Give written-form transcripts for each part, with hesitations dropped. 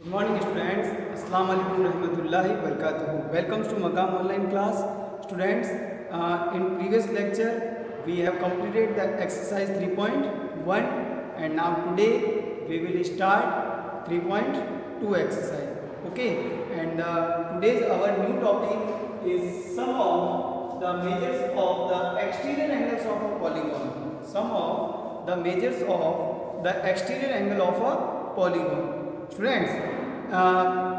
Good morning students. Assalamu alaikum rahmatullahi barakatuh. Welcome to Maqam online class. Students, in previous lecture we have completed the exercise 3.1 and now today we will start 3.2 exercise. Okay, and today's our new topic is some of the measures of the exterior angles of a polygon. Some of the measures of the exterior angle of a polygon. Students,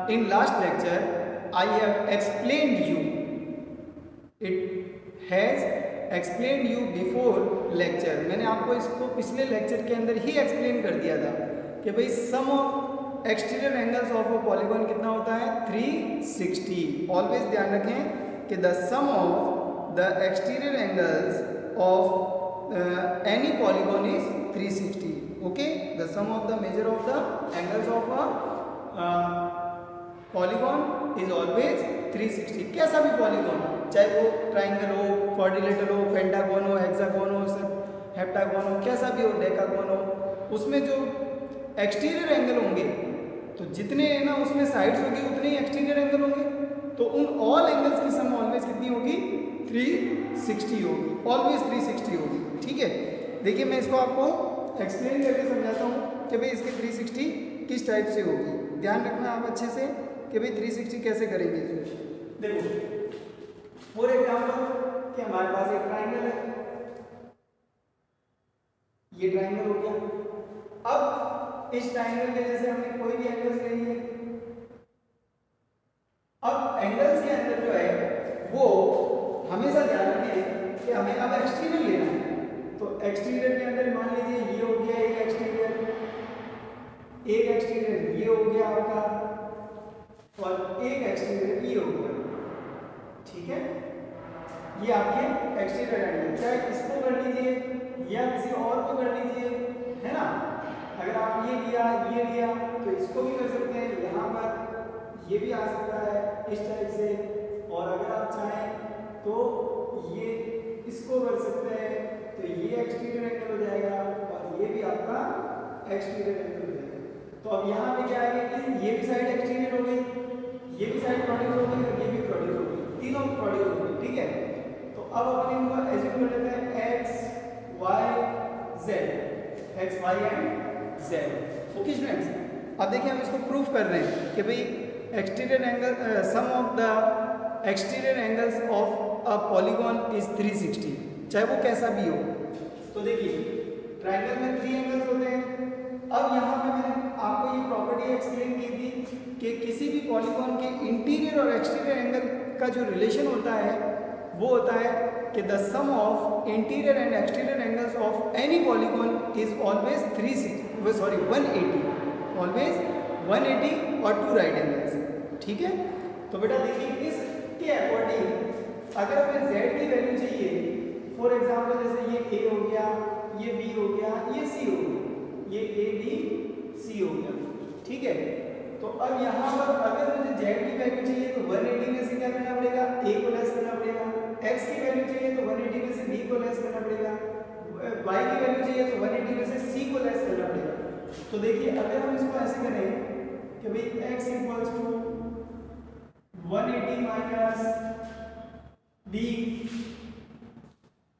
in last lecture I have explained you, it has explained you before lecture. मैंने आपको इसको पिछले lecture के अंदर ही explain कर दिया था कि भाई sum of exterior angles of a polygon कितना होता है 360. ऑलवेज ध्यान रखें कि the sum of the exterior angles of any polygon is 360. Okay, the sum of the measure of the angles of a polygon is always 360. कैसा भी polygon, चाहे वो ट्राइंगल हो, क्वाड्रिलेटरल हो, पेंटागन हो, हेक्सागन हो, हेप्टागन हो, कैसा भी हो, डेकागन हो, उसमें जो एक्सटीरियर एंगल होंगे तो जितने ना उसमें साइड्स होगी उतने ही एक्सटीरियर एंगल होंगे. तो उन ऑल एंगल्स की सम ऑलवेज कितनी होगी 360 होगी. ऑलवेज 360 होगी. ठीक है, देखिए मैं इसको आपको एक्सप्लेन करके समझाता हूँ कि भाई इसके 360 किस टाइप से होगी. ध्यान रखना आप अच्छे से कि भाई 360 कैसे करेंगे. देखो फॉर एग्जांपल कि हमारे पास एक ट्राइंगल है, ये ट्राइंगल हो गया. अब इस ट्राइंगल के जैसे हमने कोई भी एंगल्स ले लिए. अब एंगल्स के अंदर जो है वो हमेशा ध्यान रखें कि हमें अब एक्सटीरियर लेना है. तो एक्सटीरियर के अंदर मान लीजिए ये हो गया एक एक्सटीरियर ये हो गया आपका और एक एक्सटीरियर ये हो गया. ठीक है, ये आपके एक्सटीरियर एंगल. चाहे इसको कर लीजिए या किसी और को कर लीजिए, है ना. अगर आप ये लिया तो इसको भी कर सकते हैं. यहाँ पर ये भी आ सकता है इस टाइप से, और अगर आप चाहें तो ये इसको कर सकते हैं तो ये एक्सटीरियर एंगल हो जाएगा और ये भी आपका एक्सटीरियर एंगल हो जाएगा. तो अब यहाँ पे क्या आएगा, ये भी साइड एक्सटीरियर हो गई, ये भी साइड प्रोड्यूस हो गई और ये भी प्रोड्यूस हो गई, तीनों प्रोड्यूस हो गई. ठीक है, तो अब अपने इनको एज्यूम कर लेते हैं x y z, x y and z. Okay students, अब देखिए हम इसको प्रूफ कर रहे हैं कि भाई exterior angle sum of the exterior angles of a polygon is 360, चाहे वो कैसा भी हो. तो देखिए ट्रायंगल में 3 एंगल्स होते हैं. अब यहाँ पे मैंने आपको ये प्रॉपर्टी एक्सप्लेन की थी कि किसी भी पॉलीगॉन के इंटीरियर और एक्सटीरियर एंगल का जो रिलेशन होता है वो होता है कि the sum of interior and exterior angles of any polygon is always 180, always 180 और 2 राइट एंगल्स. ठीक है, तो बेटा देखिए इसके अकॉर्डिंग अगर हमें z की वैल्यू चाहिए, फॉर एग्जाम्पल जैसे ये a हो गया, ये b हो गया, ये c हो गया, ये a b c हो गया. ठीक है, तो अब यहाँ पर अगर मुझे z की वैल्यू चाहिए तो 180 में से क्या करना पड़ेगा, a को लेस करना पड़ेगा. x की वैल्यू चाहिए तो 180 में से b को लेस करना पड़ेगा. y की वैल्यू चाहिए तो 180 में से c को लेस करना पड़ेगा. तो देखिए अगर हम इसको ऐसे करें कि भाई x equals to 180 minus b,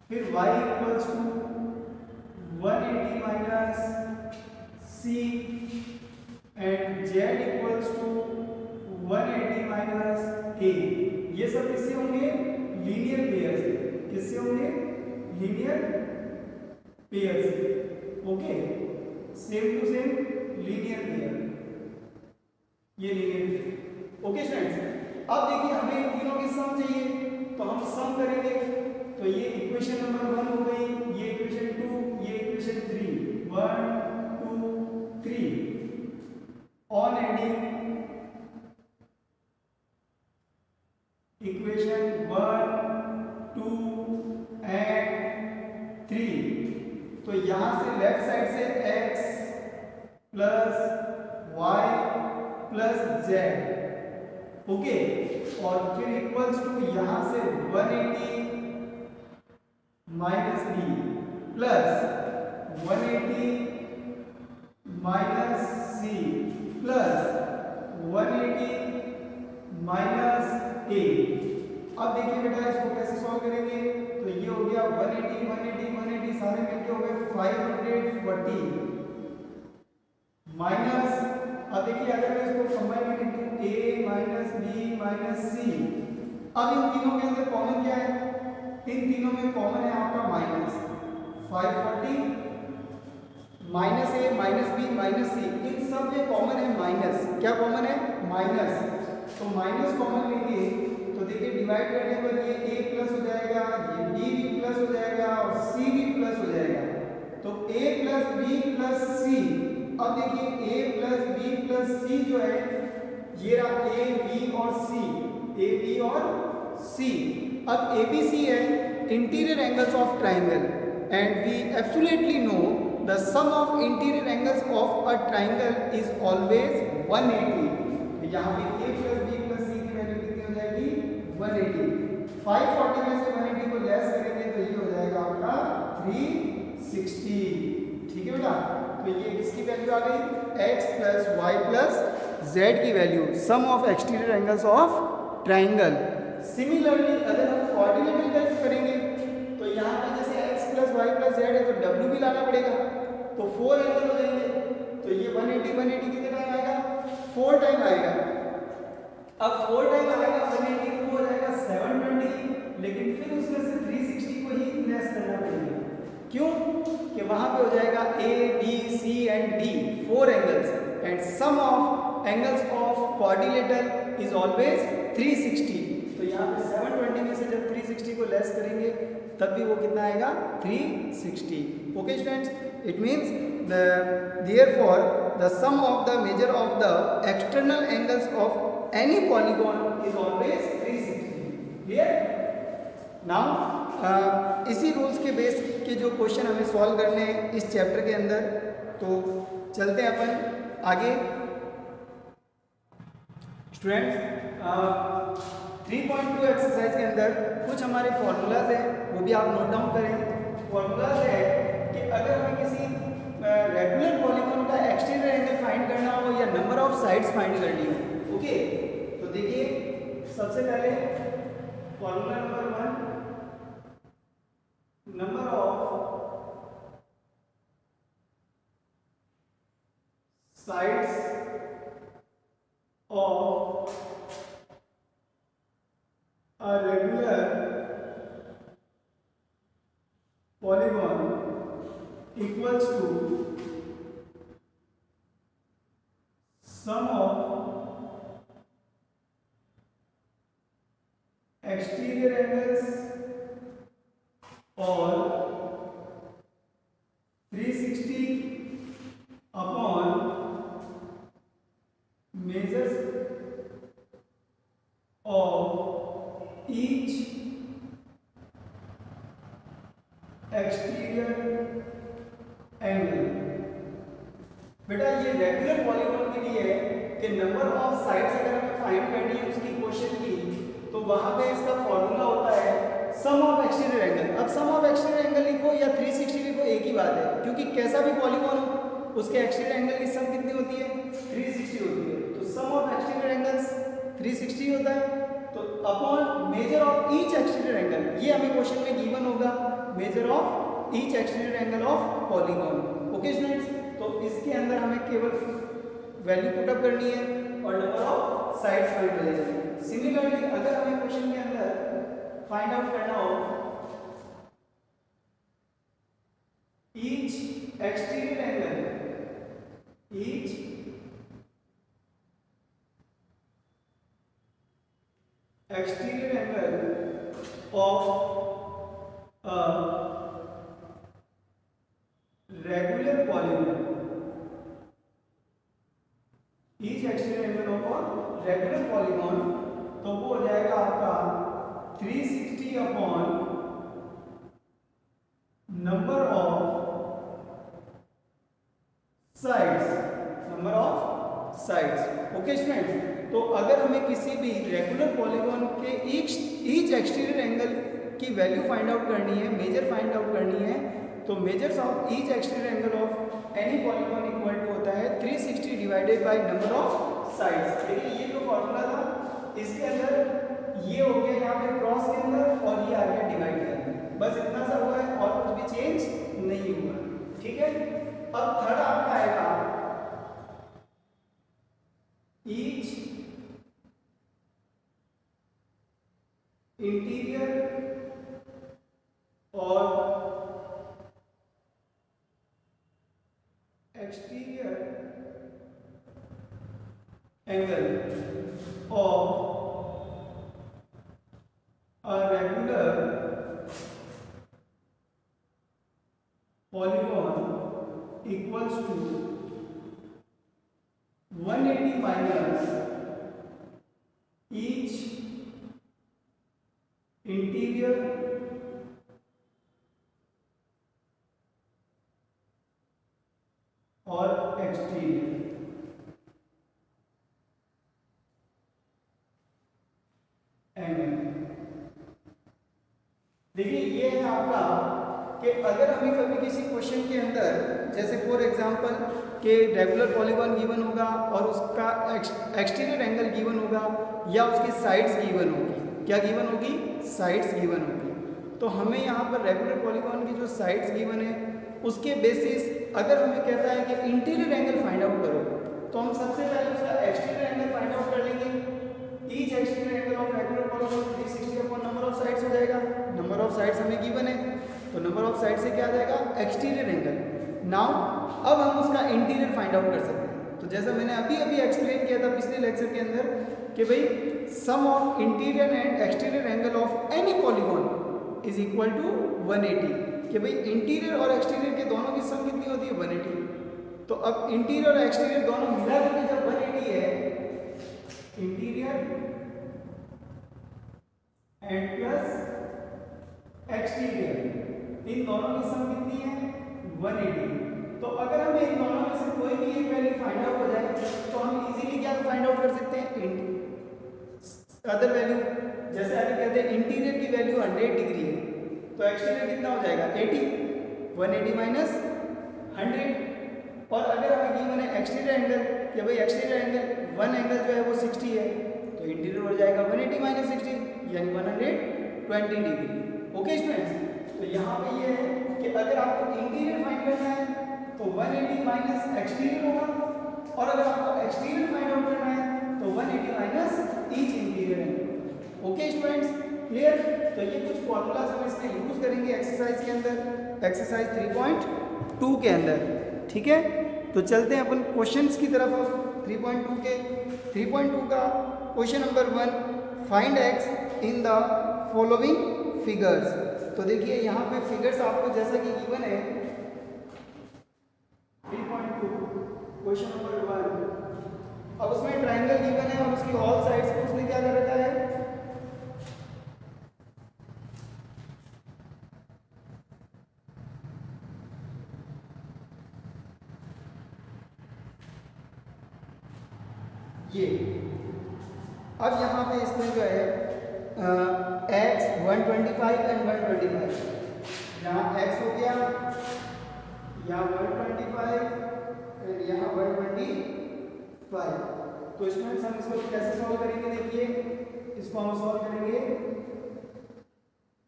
फिर y equals to 180 minus c and z equals to 180 minus a. ये सब किससे होंगे, लीनियर पेयर से. किससे होंगे, लीनियर पेयर से. Okay, same to same linear pair, ये लीनियर पेयर. ओके स्टूडेंट्स, अब देखिए हमें इन तीनों की सम चाहिए तो हम सम करेंगे. तो ये इक्वेशन नंबर 1 हो गई, ये इक्वेशन 2, ये equation 3, 1 2 3. On adding equation 1 2 and 3, तो यहां से लेफ्ट साइड से x plus y plus z. Okay, और फिर इक्वल्स टू यहां से 180 minus b plus 180 minus c plus 20 minus, अब देखिए अगर मैं इसको कंबाइन में लिखूं a माइनस बी माइनस सी, अब इन तीनों के अंदर कॉमन क्या है? इन तीनों में कॉमन है आपका माइनस 540 माइनस ए माइनस बी माइनस सी, इन सब में कॉमन है माइनस। क्या कॉमन है? माइनस। तो माइनस कॉमन लेंगे तो देखिए डिवाइड करने पर ये a प्लस हो जाएगा, ये b भी प्लस हो जाएगा और c भी प्लस हो जाएगा। तो a प्लस बी प्लस सी, अब देखिए a प्लस बी प्लस सी जो है ये रहा a b और c, a b और c। अब ABC है interior angles of triangle and we absolutely know the sum of interior angles of a triangle is always 180। तो यहाँ पे a plus b plus c की वैल्यू कितनी हो जाएगी? 180। 540 में से 180 को लेस करेंगे तो ये हो जाएगा आपका 360। ठीक है बेटा, तो ये किसकी वैल्यू आ गई? x plus Y plus Z की value, sum of exterior angles of triangle. Similarly अगर हम कोऑर्डिनेट एंगल करेंगे तो यहाँ पे जैसे x plus Y plus z है तो w भी लाना पड़ेगा, तो 4 एंगल हो जाएंगे। तो ये 180 कितने टाइम आएगा? 4 टाइम आएगा। अब 4 टाइम आएगा 180 को हो जाएगा 720, लेकिन फिर उसमें से 360 को ही लेस करना पड़ेगा। क्यों? कि वहां पे हो जाएगा A, B, C and D 4 angles and sum of angles of quadrilateral is always 360। तो यहाँ पे 720 में से जब 360 को लेस करेंगे तब भी वो कितना आएगा? 360। Okay students, it means therefore the sum of the measure of the external angles of any polygon is always 360. Clear? Now इसी रूल्स के बेस के जो क्वेश्चन हमें सॉल्व करने हैं इस चैप्टर के अंदर, तो चलते हैं अपन आगे। स्टूडेंट्स 3.2 एक्सरसाइज के अंदर कुछ हमारे फॉर्मूलाज हैं, वो भी आप नोट डाउन करें। फॉर्मूलाज है कि अगर हमें किसी रेगुलर पॉलीगॉन का एक्सटीरियर एंगल फाइंड करना हो या नंबर ऑफ साइड्स फाइंड करनी हो, ओके, तो देखिए सबसे पहले formula number 1, number of sides of a regular polygon equals to sum of exterior angles or 360 upon measures of each exterior angle। बेटा ये रेगुलर पॉलीगॉन के लिए है कि नंबर ऑफ साइड्स अगर हमें फाइंड करनी है उसकी क्वेश्चन की, तो वहां पे इसका फॉर्मूला होता है सम ऑफ एक्सटीरियर एंगल। अब सम ऑफ एक्सटीरियर एंगल लिखो या 360 लिखो एक ही बात है, क्योंकि कैसा भी पॉलीगॉन हो उसके एक्सटीरियर एंगल की सम कितनी होती है? 360 होती है। तो सम ऑफ एक्सटीरियर एंगल्स 360 होता है। तो upon major of each exterior angle, ये हमें क्वेश्चन में गिवन होगा, major of each exterior angle of polygon. Okay students, तो इसके अंदर हमें केवल वैल्यू पुट अप करनी है और नंबर ऑफ साइड्स फाइंड हो जाएगी। सिमिलरली अगर हमें क्वेश्चन के अंदर फाइंड आउट करना हो each exterior angle, each exterior angle of a regular polygon, each exterior angle of a regular polygon, तो वो हो जाएगा आपका 360 upon number of sides, number of sides. Okay students, तो अगर हमें किसी भी रेगुलर पॉलीगॉन के ईच एक्सटीरियर एंगल की वैल्यू फाइंड आउट करनी है, मेजर फाइंड आउट करनी है, तो measures of each exterior angle of any polygon equal to होता है 360 divided by number of sides. देखिए ये जो फॉर्मूला था इसके अंदर ये हो गया यहाँ पे क्रॉस के अंदर और ये आ गया डिवाइड के अंदर, बस इतना सा हुआ है और कुछ भी चेंज नहीं हुआ। ठीक है, अब थर्ड आपका आएगा ईच इंटीरियर और exterior angle of a regular polygon equals to 180 minus each interior और एक्सटीरियर। देखिए ये है आपका कि अगर हमें कभी किसी क्वेश्चन के अंदर जैसे फॉर एग्जांपल कि रेगुलर पॉलीगॉन गिवन होगा और उसका एक्सटीरियर एंगल गिवन होगा या उसकी साइड्स गिवन होगी, क्या गिवन होगी? साइड्स गिवन होगी। तो हमें यहाँ पर रेगुलर पॉलीगॉन की जो साइड्स गिवन है उसके बेसिस अगर हमें कहता है कि इंटीरियर एंगल फाइंड आउट करो तो हम सबसे पहले उसका एक्सटीरियर एंगल फाइंड आउट कर लेंगे। Each exterior angle of regular polygon 360 upon number of sides हो जाएगा। नंबर ऑफ साइड्स हमें गिवन है तो नंबर ऑफ साइड से क्या आ जाएगा? Exterior angle. नाउ अब हम उसका इंटीरियर फाइंड आउट कर सकते हैं। तो जैसा मैंने अभी एक्सप्लेन किया था पिछले लेक्चर के अंदर कि भाई sum of interior and exterior angle of any polygon is equal to 180, कि भाई इंटीरियर और एक्सटीरियर के दोनों की सम कितनी होती है? 180। तो अब इंटीरियर और एक्सटीरियर दोनों मिला करके जब 180 है, इंटीरियर एंड प्लस एक्सटीरियर इन दोनों की सम कितनी है? 180। तो अगर हमें इन दोनों में से कोई भी एक वैल्यू फाइंड आउट हो जाए तो हम इजीली क्या फाइंड आउट कर सकते हैं? Other value. जैसे अगर कहते हैं इंटीरियर की वैल्यू 100 डिग्री है तो एक्सटीरियर कितना हो जाएगा? 80। 180 माइनस 100। और अगर हमें गिवन है एक्सटीरियर एंगल कि भाई एक्सटीरियर एंगल वन एंगल जो है वो 60 है तो इंटीरियर हो जाएगा 180 माइनस 60 यानी 120 डिग्री। ओके स्टूडेंट्स, तो यहाँ पे ये है कि अगर आपको इंटीरियर फाइंड करना है तो 180 माइनस एक्सटीरियर होगा और अगर आपको एक्सटीरियर फाइंड आउट करना है तो 180 minus each interior angle. Okay students, clear? तो ये कुछ फॉर्मूलाज हम इसमें यूज करेंगे एक्सरसाइज के अंदर, एक्सरसाइज 3.2 के अंदर। ठीक है, तो चलते हैं अपन क्वेश्चंस की तरफ। 3.2 के 3.2 का question number 1, find x in the following figures. तो देखिए यहाँ पे फिगर्स आपको जैसा कि गिवन है 3.2 क्वेश्चन नंबर 1। अब उसमें ट्रायंगल गिवन है और उसकी ऑल साइड्स को उसने क्या कर रखा है? ये। अब यहाँ पे इसमें जो है x 125 एंड 125, यहाँ x हो गया, यहाँ 125 एंड यहाँ 125। तो स्टूडेंट्स हम इसको कैसे सॉल्व करेंगे? देखिए इसको हम सॉल्व करेंगे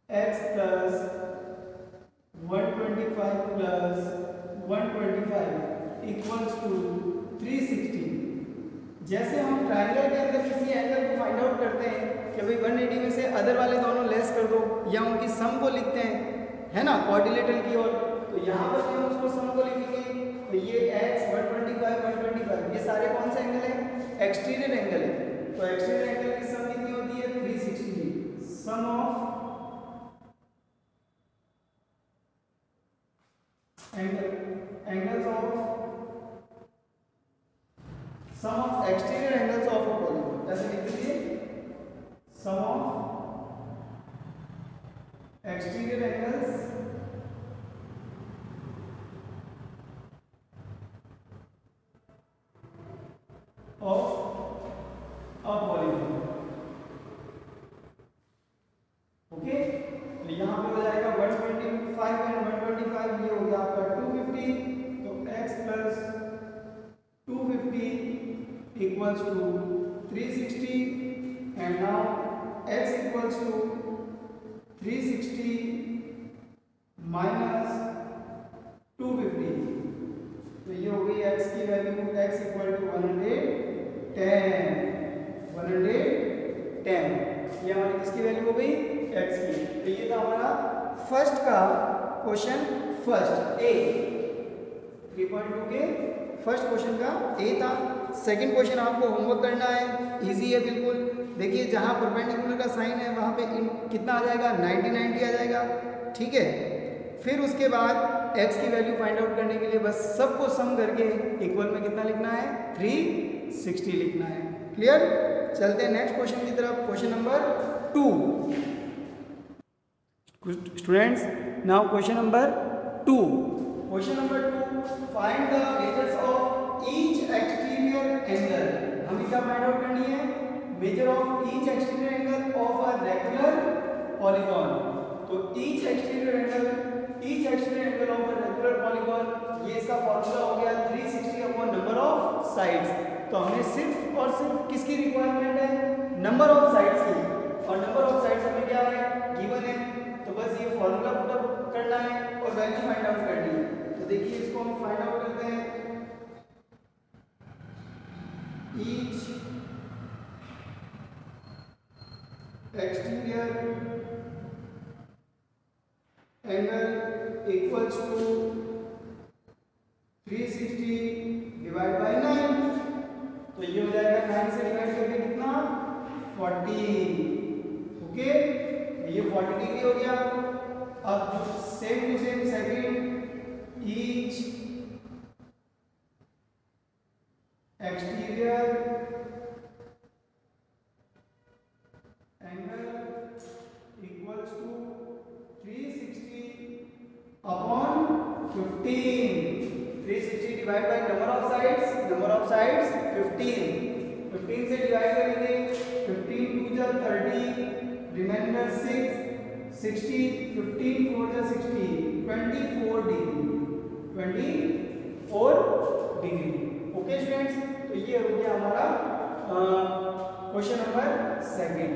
x plus 125 plus 125 equals to 360। जैसे हम ट्रायंगल के अंदर किसी एंगल को फाइंड आउट करते हैं कि भाई 180 में से अदर वाले दोनों लेस कर दो या उनकी सम को लिखते हैं, है ना, क्वाड्रिलेटरल की ओर। तो यहाँ पर भी हम उसको सम को लिखेंगे। तो ये x 125 125 ये सारे कौन से एंगल हैं? एक्सटीरियर एंगल है। तो एक्सटीरियर एंगल की सम कितनी होती है? 360। Sum of angles of sum of exterior angles of a polygon, ऐसे लिख दीजिए, sum of exterior angles of a polygon. Okay, तो यहाँ पे हो जाएगा 125 एंड 125, ये हो गया आपका 250। तो x plus 250 equals to 360 and now x equals to 360 minus 250 गई x की वैल्यू, x इक्वल टू 110, ये हमारी किसकी वैल्यू हो गई, x की। तो ये था हमारा फर्स्ट का क्वेश्चन, फर्स्ट ए 3.2 के फर्स्ट क्वेश्चन का ए था। सेकंड क्वेश्चन आपको होमवर्क करना है, इजी है बिल्कुल। देखिए जहाँ परपेंडिकुलर का साइन है वहाँ पे कितना आ जाएगा, 90 आ जाएगा, ठीक है। फिर उसके बाद x की वैल्यू फाइंड आउट करने के लिए बस सबको सम करके इक्वल में कितना लिखना है, 360 लिखना है। क्लियर। चलते हैं नेक्स्ट क्वेश्चन की तरफ, question number 2 students. Now question number 2, find the measures of each exterior angle. हमें क्या फाइंड आउट करनी है, measure of each exterior angle of a regular polygon. तो each exterior angle of a regular polygon, ये इसका formula हो गया 360 upon number of sides. तो हमें सिर्फ और सिर्फ किसकी रिक्वायरमेंट है, नंबर ऑफ साइड्स की, और नंबर ऑफ साइड्स हमें क्या है, गिवन है। तो बस ये फॉर्मूला पुट अप करना है और वैल्यू फाइंड आउट करनी है। तो देखिए इसको हम फाइंड आउट करते हैं। Each exterior angle equals to 360 divide by 9। तो ये हो जाएगा 9 से डिवाइड करके कितना, 40। ओके, ये 40 डिग्री हो गया। अब same to same second, each exterior angle equals to 360 upon 15। 360 divide by number of sides 15 से डिवाइड करेंगे, 15 2 जा 30, रिमाइंडर 6, 60, 15 4 जा 60, 24 डिग्री। ओके स्टूडेंट्स, तो ये हो गया हमारा क्वेश्चन नंबर 2।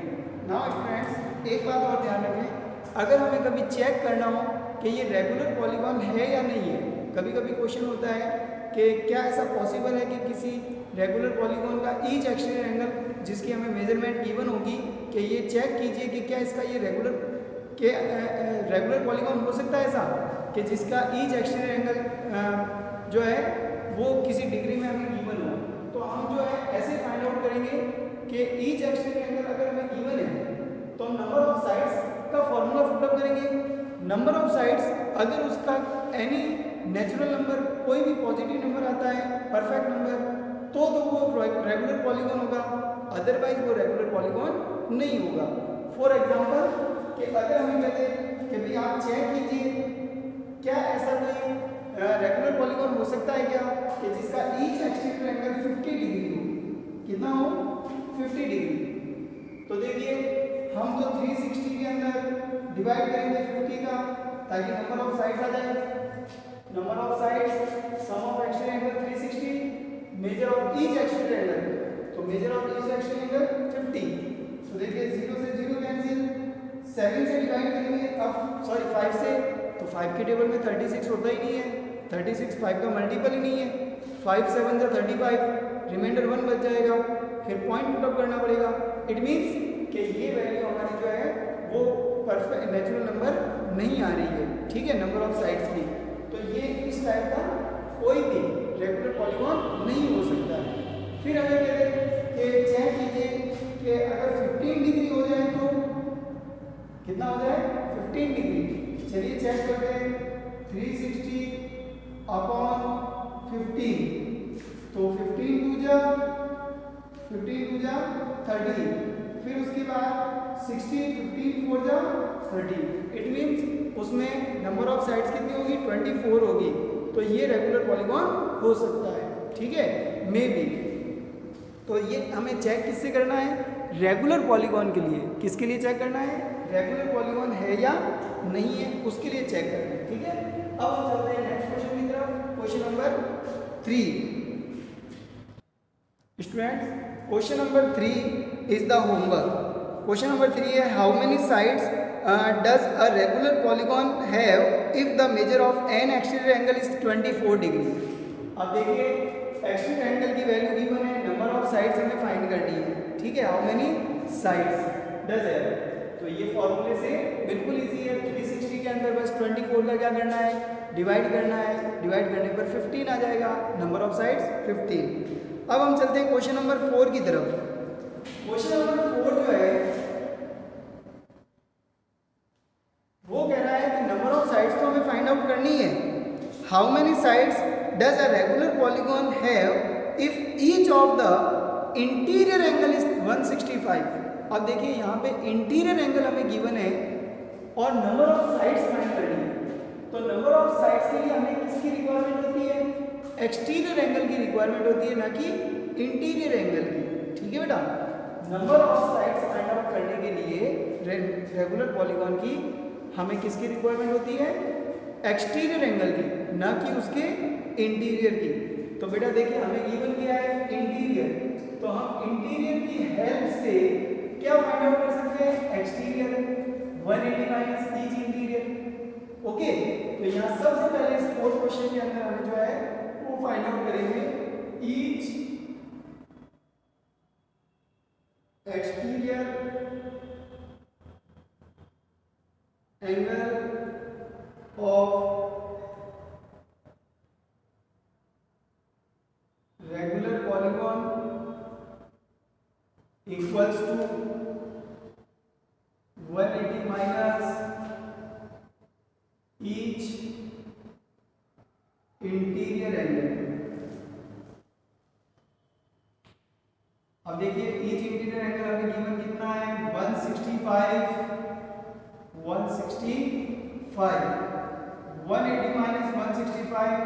नाउ स्टूडेंट्स एक बात और ध्यान रखें, अगर हमें कभी चेक करना हो कि ये रेगुलर पॉलीगॉन है या नहीं है, कभी कभी क्वेश्चन होता है कि क्या ऐसा पॉसिबल है कि किसी रेगुलर पॉलीगॉन का ईच एक्सटीरियर एंगल जिसकी हमें मेजरमेंट गिवन होगी कि ये चेक कीजिए कि क्या इसका ये रेगुलर पॉलीगॉन हो सकता है ऐसा कि जिसका ईच एक्सटीरियर एंगल जो है वो किसी डिग्री में हमें गिवन हो। तो हम जो है ऐसे फाइंड आउट करेंगे कि ईच एक्सटीरियर एंगल अगर हमें गिवन है तो हम नंबर ऑफ साइड्स का फॉर्मूला पुट अप करेंगे। नंबर ऑफ साइड्स अगर उसका एनी नेचुरल नंबर कोई भी पॉजिटिव नंबर आता है, परफेक्ट नंबर, तो वो रेगुलर पॉलीगॉन होगा, अदरवाइज वो रेगुलर पॉलीगॉन नहीं होगा। फॉर एग्जांपल कि अगर हमें कहते हैं कि भाई आप चेक कीजिए क्या ऐसा कोई रेगुलर पॉलीगॉन हो सकता है क्या कि जिसका ईच एक्सटीरियर एंगल 50 डिग्री हो, कितना हो, 50 डिग्री। तो देखिए हम तो 360 के अंदर डिवाइड करेंगे 50 का ताकि नंबर ऑफ साइड्स आ जाए। Number of sides, sum of exterior angle 360, measure of each exterior angle, तो measure of each exterior angle 50। तो देखिए 0 से 0 कैंसिल, 7 से डिवाइड करेंगे, अब सॉरी 5 से, तो 5 के टेबल में 36 होता ही नहीं है, 36 5 का मल्टीपल ही नहीं है, 5 7 जा 35, रिमाइंडर 1 बच जाएगा, फिर पॉइंट पुट अप करना पड़ेगा। इट मींस कि ये वैल्यू हमारी जो है वो परफेक्ट नेचुरल नंबर नहीं आ रही है, ठीक है, नंबर ऑफ साइड्स की। तो ये इस टाइप का कोई भी रेगुलर पॉलीगॉन नहीं हो सकता है। फिर अगर कहते हैं कि चेक कीजिए कि अगर 15 डिग्री हो जाए तो कितना हो जाए, 15 डिग्री। चलिए चेक करते हैं, 360 अपॉन 15, तो 15 2 जा 30, फिर उसके बाद 16 15 4 जा 30। इट मीन्स उसमें नंबर ऑफ साइड्स कितनी होगी, 24 होगी। तो ये रेगुलर पॉलीगॉन हो सकता है, ठीक है, मे बी। तो ये हमें चेक किससे करना है, रेगुलर पॉलीगॉन के लिए। किसके लिए चेक करना है, रेगुलर पॉलीगॉन है या नहीं है उसके लिए चेक करना है, ठीक है। अब हम चलते हैं नेक्स्ट क्वेश्चन की तरफ, question number 3। Students question number 3 is the homework. Question number 3 है, how many sides does a regular polygon have if the measure of N exterior angle is 24 degree. अब देखिए एक्सट्रीम ट्रायंगल की value given है, number of sides हमें find करनी है, ठीक है, हाउ मेनी साइड्स डज है। तो ये फॉर्मूले से बिल्कुल इजी है। 360 के अंदर बस 24 का क्या करना है, डिवाइड करना है, डिवाइड करने पर 15 आ जाएगा, नंबर ऑफ साइड्स 15। अब हम चलते हैं क्वेश्चन नंबर 4 की तरफ। क्वेश्चन नंबर 4 जो है वो कह रहा है कि नंबर ऑफ साइड्स तो हमें फाइंड आउट करनी है, how many sides does a regular polygon have if each of the interior angle is 165। अब देखिए यहाँ पे इंटीरियर एंगल हमें गिवन है और नंबर ऑफ साइड्स फाइंड करनी है। तो नंबर ऑफ साइड्स के लिए हमें किसकी रिक्वायरमेंट होती है, एक्सटीरियर एंगल की रिक्वायरमेंट होती है, ना कि इंटीरियर एंगल की, ठीक है बेटा। Number of sides find out करने के लिए रेगुलर पॉलीगॉन की हमें किसकी रिक्वायरमेंट होती है, एक्सटीरियर एंगल की, ना कि उसके इंटीरियर की। तो बेटा देखिए हमें गिवन क्या है, इंटीरियर, तो हम इंटीरियर की हेल्प से क्या फाइंड आउट कर सकते हैं, exterior 180 minus each interior. Okay, तो यहाँ सबसे पहले इस फोर्थ क्वेश्चन के अंदर हमें जो है वो फाइंड आउट करेंगे each exterior angle of regular polygon equals to 180 minus each interior angle। अब देखिए each interior angle हमें गिवन कितना है, 165 180 minus 165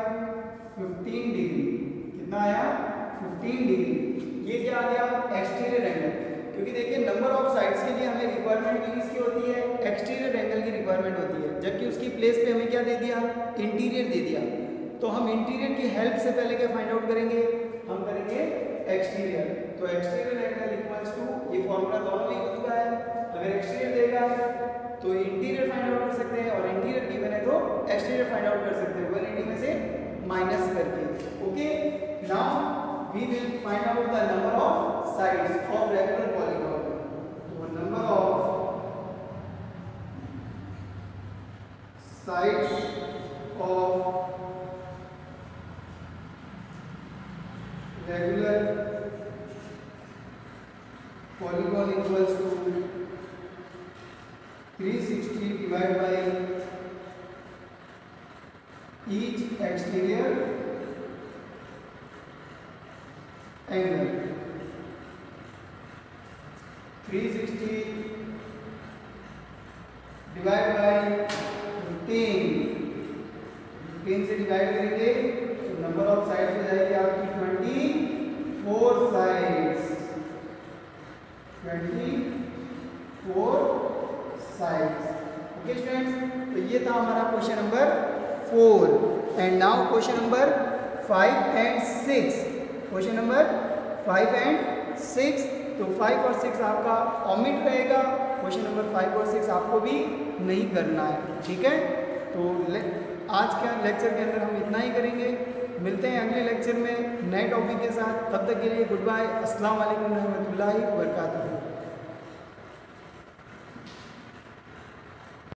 15 डिग्री, कितना आया 15 डिग्री। ये क्या आ गया, एक्सटीरियर एंगल, क्योंकि देखिए नंबर ऑफ साइड्स के लिए हमें रिक्वायरमेंट किसकी होती है, एक्सटीरियर एंगल की रिक्वायरमेंट होती है, जबकि उसकी प्लेस पे हमें क्या दे दिया, इंटीरियर दे दिया। तो हम इंटीरियर की हेल्प से पहले क्या फाइंड आउट करेंगे, हम करेंगे एक्सटीरियर। तो एक्सटीरियर एंगल इक्वल्स टू, ये फॉर्मूला दोनों में यूज हुआ है, अगर एक्सटीरियर देगा तो इंटीरियर फाइंड आउट कर सकते हैं और इंटीरियर गिवन है तो एक्सटीरियर फाइंड आउट कर सकते हैं 180 में से माइनस करके। Okay, now we will find out the number of sides of regular polygon. तो number of sides of regular polygon equals to 360 divided by each exterior angle। 360 divided by 15 से divide करेंगे तो नंबर ऑफ साइड्स हो जाएगी आपकी 24 sides, 24 sides. Okay students, तो ये था हमारा question number 4 and now question number 5 and 6। Question number 5 and 6, तो 5 और 6 आपका ओमिट रहेगा, क्वेश्चन नंबर 5 और 6 आपको भी नहीं करना है, ठीक है। तो आज के लेक्चर के अंदर हम इतना ही करेंगे, मिलते हैं अगले लेक्चर में नए टॉपिक के साथ, तब तक के लिए गुड बाय, अस्सलाम वालेकुम रहमतुल्लाहि व बरकातुहू।